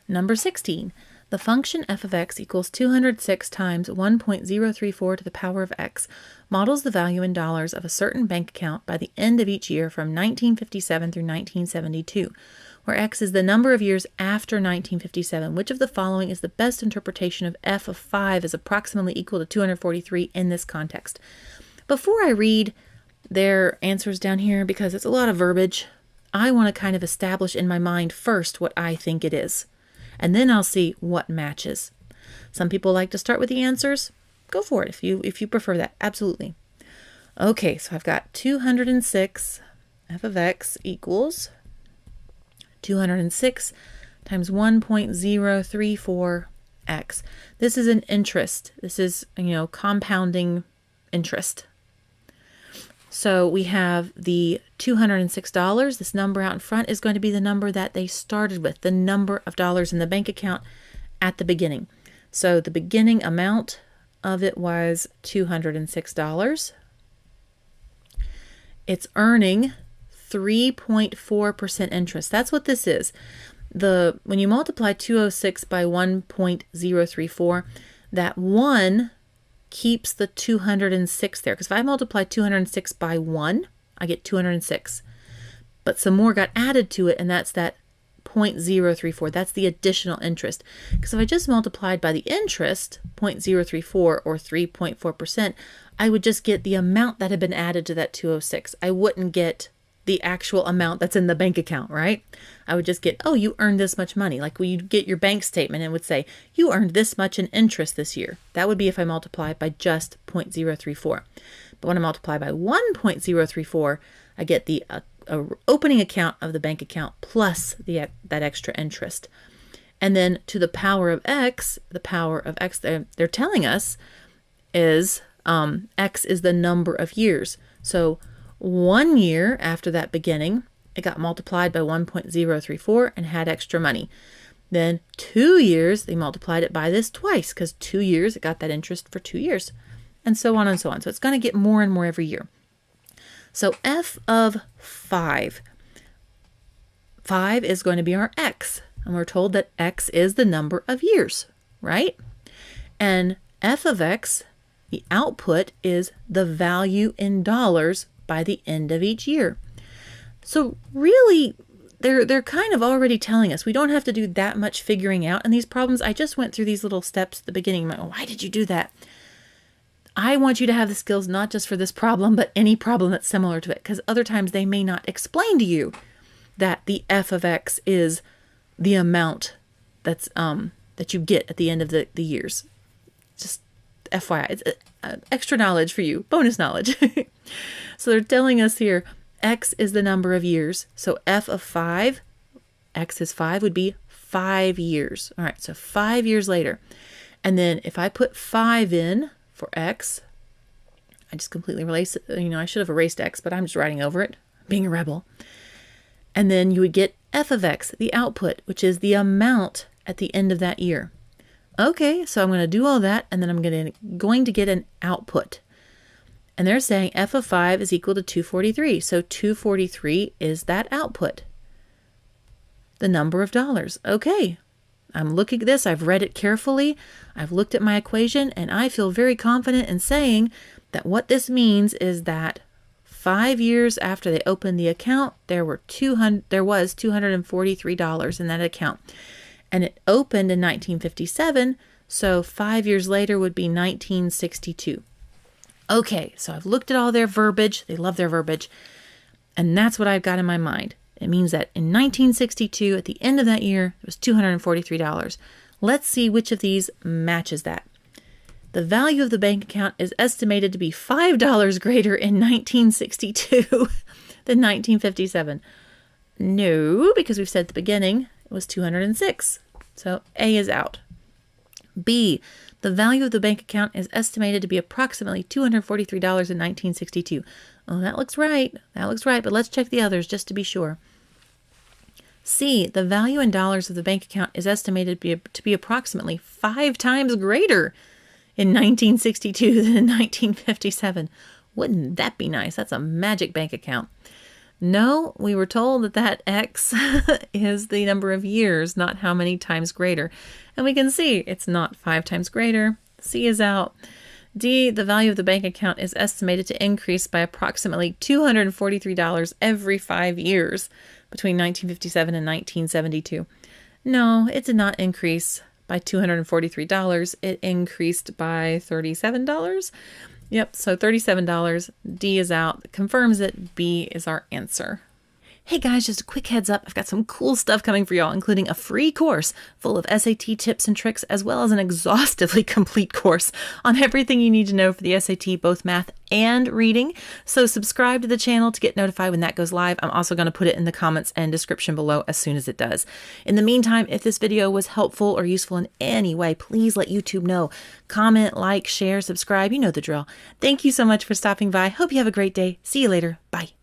Number 16. The function f of x equals 206 times 1.034 to the power of x models the value in dollars of a certain bank account by the end of each year from 1957 through 1972, where x is the number of years after 1957. Which of the following is the best interpretation of f of 5 is approximately equal to 243 in this context? Before I read their answers down here, because it's a lot of verbiage, I want to kind of establish in my mind first what I think it is. And then I'll see what matches. Some people like to start with the answers. Go for it if you prefer that. Absolutely. Okay, so I've got 206 f of x equals 206 times 1.034x. This is an interest. This is, compounding interest. So we have the $206. This number out in front is going to be the number that they started with, the number of dollars in the bank account at the beginning. So the beginning amount of it was $206. It's earning 3.4% interest. That's what this is. When you multiply 206 by 1.034, that 1 keeps the 206 there, because if I multiply 206 by 1, I get 206. But some more got added to it, and that's that 0.034. That's the additional interest. Because if I just multiplied by the interest, 0.034 or 3.4%, I would just get the amount that had been added to that 206. I wouldn't get the actual amount that's in the bank account, right? I would just get, oh, you earned this much money. Like when you get your bank statement, it would say, you earned this much in interest this year. That would be if I multiply by just 0.034. But when I multiply by 1.034, I get the opening account of the bank account plus that extra interest. And then to the power of x, they're telling us is x is the number of years. So 1 year after that beginning, it got multiplied by 1.034 and had extra money. Then 2 years, they multiplied it by this twice, because 2 years, it got that interest for 2 years, and so on and so on. So it's going to get more and more every year. So f of 5. 5 is going to be our x, and we're told that x is the number of years, right? And f of x, the output, is the value in dollars by the end of each year. So really, they're kind of already telling us we don't have to do that much figuring out in these problems. I just went through these little steps at the beginning. Why did you do that? I want you to have the skills not just for this problem, but any problem that's similar to it, because other times they may not explain to you that the f of x is the amount that's that you get at the end of the years. Just FYI, it's extra knowledge for you, bonus knowledge. So they're telling us here, x is the number of years. So f of 5, x is 5, would be 5 years. All right, so 5 years later. And then if I put 5 in for x, I just completely erased it. I should have erased x, but I'm just writing over it, being a rebel. And then you would get f of x, the output, which is the amount at the end of that year. Okay, so I'm going to do all that, and then I'm going to get an output. And they're saying f of 5 is equal to 243. So 243 is that output, the number of dollars. Okay, I'm looking at this. I've read it carefully. I've looked at my equation, and I feel very confident in saying that what this means is that 5 years after they opened the account, there was $243 in that account. And it opened in 1957, so 5 years later would be 1962. Okay, so I've looked at all their verbiage. They love their verbiage. And that's what I've got in my mind. It means that in 1962, at the end of that year, it was $243. Let's see which of these matches that. The value of the bank account is estimated to be $5 greater in 1962 than 1957. No, because we've said at the beginning it was 206. So A is out. B, the value of the bank account is estimated to be approximately $243 in 1962. Oh, that looks right. That looks right, but let's check the others just to be sure. C, the value in dollars of the bank account is estimated to be approximately 5 times greater in 1962 than in 1957. Wouldn't that be nice? That's a magic bank account. No, we were told that that x is the number of years, not how many times greater. And we can see it's not 5 times greater. C is out. D, the value of the bank account is estimated to increase by approximately $243 every 5 years between 1957 and 1972. No, it did not increase by $243. It increased by $37. Yep, so $37. D is out. Confirms it. B is our answer. Hey guys, just a quick heads up. I've got some cool stuff coming for y'all, including a free course full of SAT tips and tricks, as well as an exhaustively complete course on everything you need to know for the SAT, both math and reading. So subscribe to the channel to get notified when that goes live. I'm also going to put it in the comments and description below as soon as it does. In the meantime, if this video was helpful or useful in any way, please let YouTube know. Comment, like, share, subscribe. You know the drill. Thank you so much for stopping by. Hope you have a great day. See you later. Bye.